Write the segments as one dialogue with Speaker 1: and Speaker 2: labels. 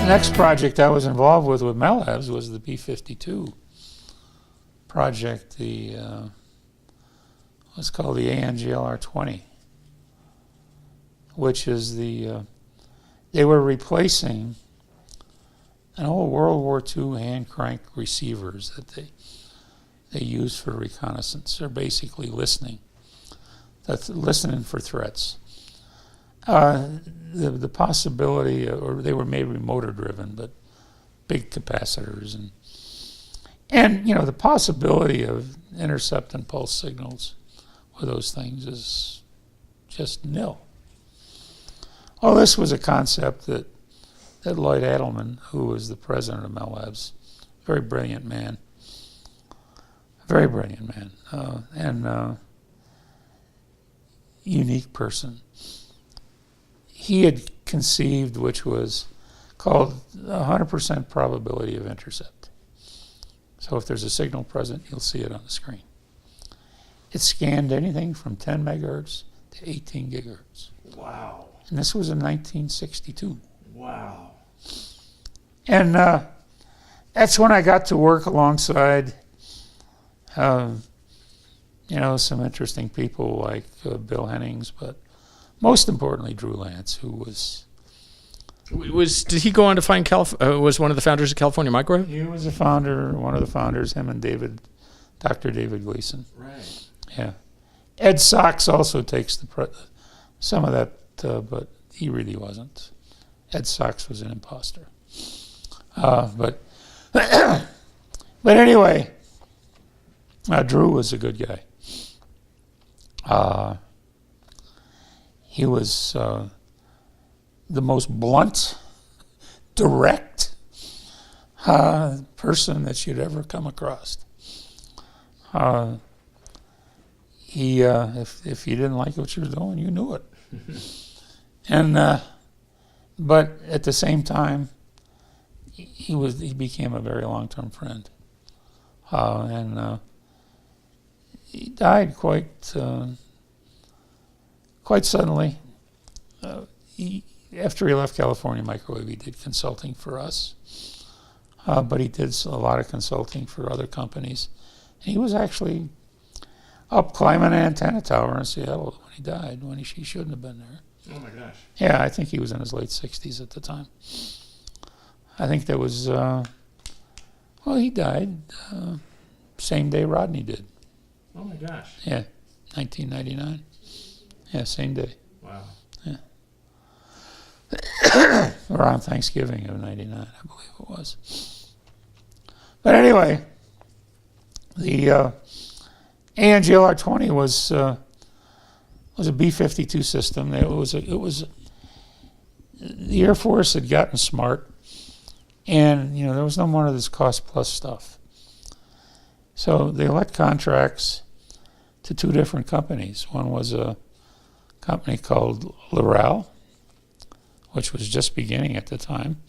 Speaker 1: The next project I was involved with Mellabs was the B-52 project, what's called the ANGLR-20, which is they were replacing an old World War II hand crank receivers that they used for reconnaissance. They're basically listening. That's listening for threats. The possibility, or they were maybe motor driven, but big capacitors, and you know, the possibility of intercepting pulse signals with those things is just nil. Well, this was a concept that Lloyd Adelman, who was the president of Mellabs, very brilliant man, and unique person. He had conceived, which was called 100% probability of intercept. So if there's a signal present, you'll see it on the screen. It scanned anything from 10 megahertz to 18 gigahertz.
Speaker 2: Wow.
Speaker 1: And this was in 1962.
Speaker 2: Wow.
Speaker 1: And that's when I got to work alongside, you know, some interesting people like Bill Hennings, but most importantly, Drew Lance, who was...
Speaker 3: Did he go on to find was one of the founders of California Microwave?
Speaker 1: He was one of the founders, him and Dr. David Gleason.
Speaker 2: Right.
Speaker 1: Yeah. Ed Sachs also takes some of that, but he really wasn't. Ed Sachs was an imposter. But anyway, Drew was a good guy. He was the most blunt, direct person that you'd ever come across. If you didn't like what you were doing, you knew it. And but at the same time, he became a very long-term friend, and he died quite suddenly. After he left California Microwave, he did consulting for us, but he did a lot of consulting for other companies. And he was actually up climbing an antenna tower in Seattle when he died, when he shouldn't have been there.
Speaker 2: Oh my gosh.
Speaker 1: Yeah, I think he was in his late 60s at the time. I think that was, well, he died same day Rodney did.
Speaker 2: Oh my gosh.
Speaker 1: Yeah, 1999. Yeah, same day.
Speaker 2: Wow.
Speaker 1: Yeah. Around Thanksgiving of 99, I believe it was. But anyway, the ANGLR-20 was a B-52 system. The Air Force had gotten smart, and you know, there was no more of this cost plus stuff. So they let contracts to two different companies. One was a company called Loral, which was just beginning at the time,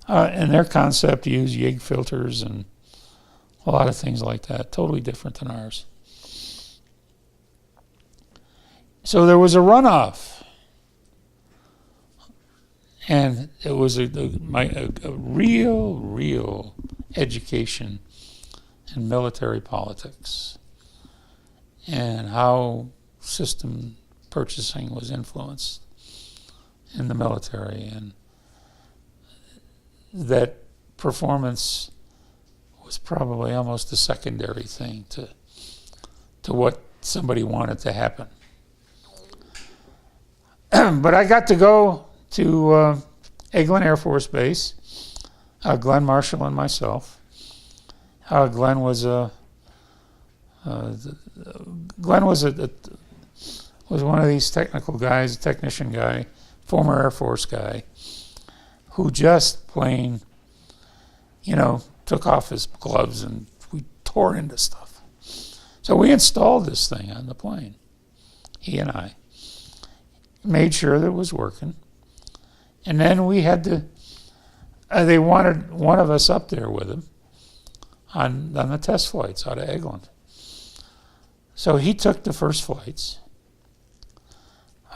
Speaker 1: and their concept used YIG filters and a lot of things like that, totally different than ours. So there was a runoff, and it was a real education in military politics and how system purchasing was influenced in the military, and that performance was probably almost a secondary thing to what somebody wanted to happen. But I got to go to Eglin Air Force Base, Glenn Marshall and myself. Glenn was one of these technical guys, a technician guy, former Air Force guy, who just plain, you know, took off his gloves and we tore into stuff. So we installed this thing on the plane, he and I. Made sure that it was working. And then we had to, they wanted one of us up there with him on the test flights out of Eglin. So he took the first flights.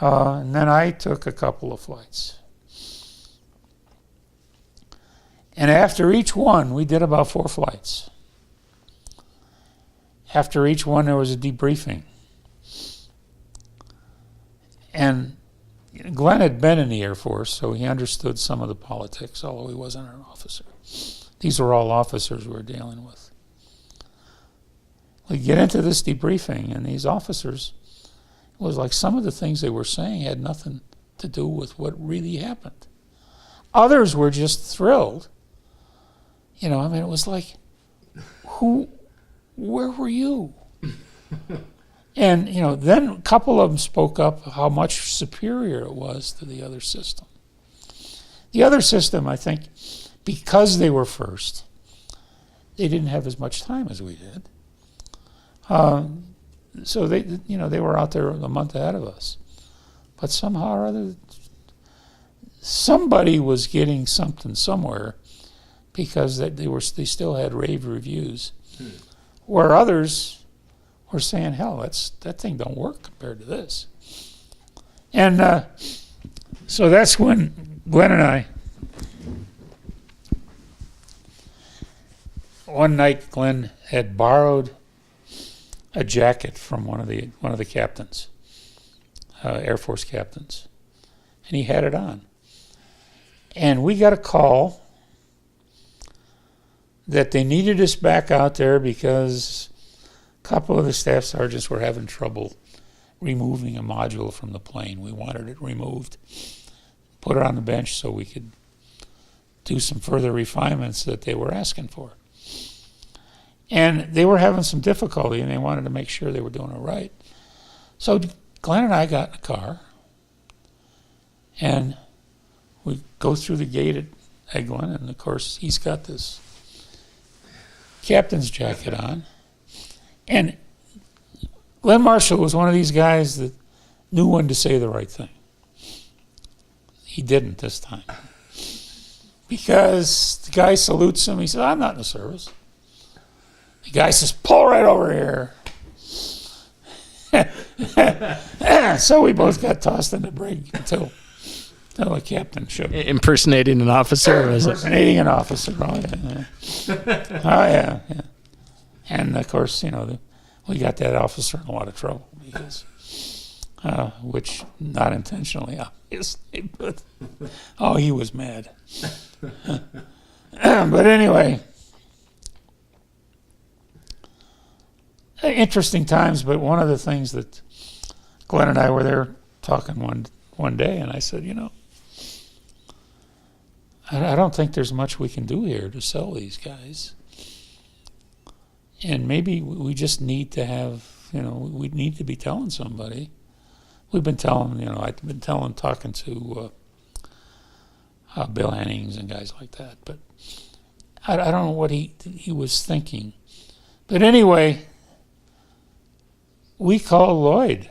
Speaker 1: And then I took a couple of flights. And after each one, we did about 4 flights. After each one, there was a debriefing. And Glenn had been in the Air Force, so he understood some of the politics, although he wasn't an officer. These were all officers we were dealing with. We get into this debriefing, and these officers, it was like some of the things they were saying had nothing to do with what really happened. Others were just thrilled. You know, I mean, it was like, where were you? And, you know, then a couple of them spoke up how much superior it was to the other system. The other system, I think, because they were first, they didn't have as much time as we did. So they, you know, they were out there a month ahead of us. But somehow or other, somebody was getting something somewhere because they still had rave reviews, where others were saying, hell, that thing don't work compared to this. And so that's when Glenn and I, one night Glenn had borrowed a jacket from one of the captains, Air Force captains, and he had it on. And we got a call that they needed us back out there because a couple of the staff sergeants were having trouble removing a module from the plane. We wanted it removed, put it on the bench so we could do some further refinements that they were asking for. And they were having some difficulty, and they wanted to make sure they were doing it right. So Glenn and I got in a car, and we go through the gate at Eglin, and of course he's got this captain's jacket on. And Glenn Marshall was one of these guys that knew when to say the right thing. He didn't this time. Because the guy salutes him, he says, I'm not in the service. The guy says, pull right over here. So we both got tossed in the brig until the captain showed up.
Speaker 3: Impersonating an officer, or is it?
Speaker 1: Impersonating an officer, oh yeah. Oh yeah. And of course, you know, we got that officer in a lot of trouble because, which not intentionally, obviously, but he was mad. But anyway, interesting times. But one of the things that Glenn and I were there talking one day, and I said, you know, I don't think there's much we can do here to sell these guys. And maybe we just need to have, you know, we need to be telling somebody. We've been telling, you know, I've been talking to Bill Hennings and guys like that. But I don't know what he was thinking. But anyway, we called Lloyd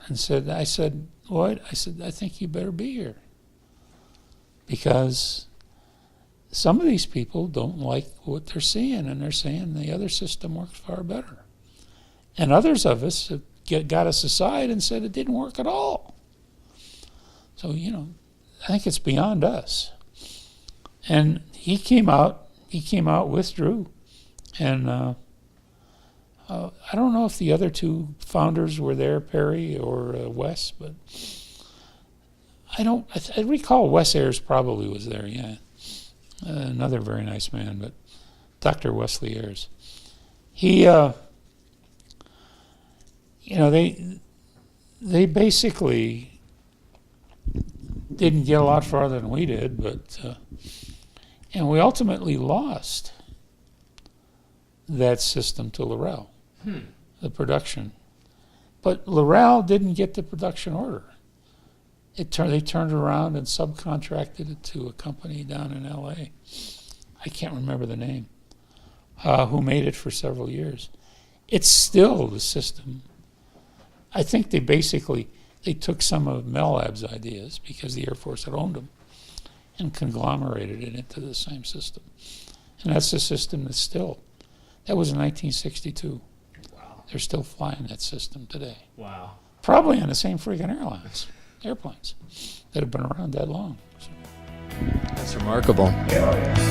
Speaker 1: and I said, Lloyd, I think you better be here. Because some of these people don't like what they're seeing, and they're saying the other system works far better. And others of us have got us aside and said it didn't work at all. So, you know, I think it's beyond us. And he came out with Drew. And I don't know if the other two founders were there, Perry or Wes, but I recall Wes Ayers probably was there, yeah. Another very nice man, but Dr. Wesley Ayers. He, you know, they basically didn't get a lot farther than we did, but, and we ultimately lost that system to Laurel, the production. But Laurel didn't get the production order. They turned around and subcontracted it to a company down in L.A. I can't remember the name, who made it for several years. It's still the system. I think they took some of Mel Lab's ideas because the Air Force had owned them and conglomerated it into the same system. And that's the system that was in 1962.
Speaker 2: Wow.
Speaker 1: They're still flying that system today.
Speaker 2: Wow.
Speaker 1: Probably on the same freaking airplanes that have been around that long. So.
Speaker 3: That's remarkable.
Speaker 1: Yeah.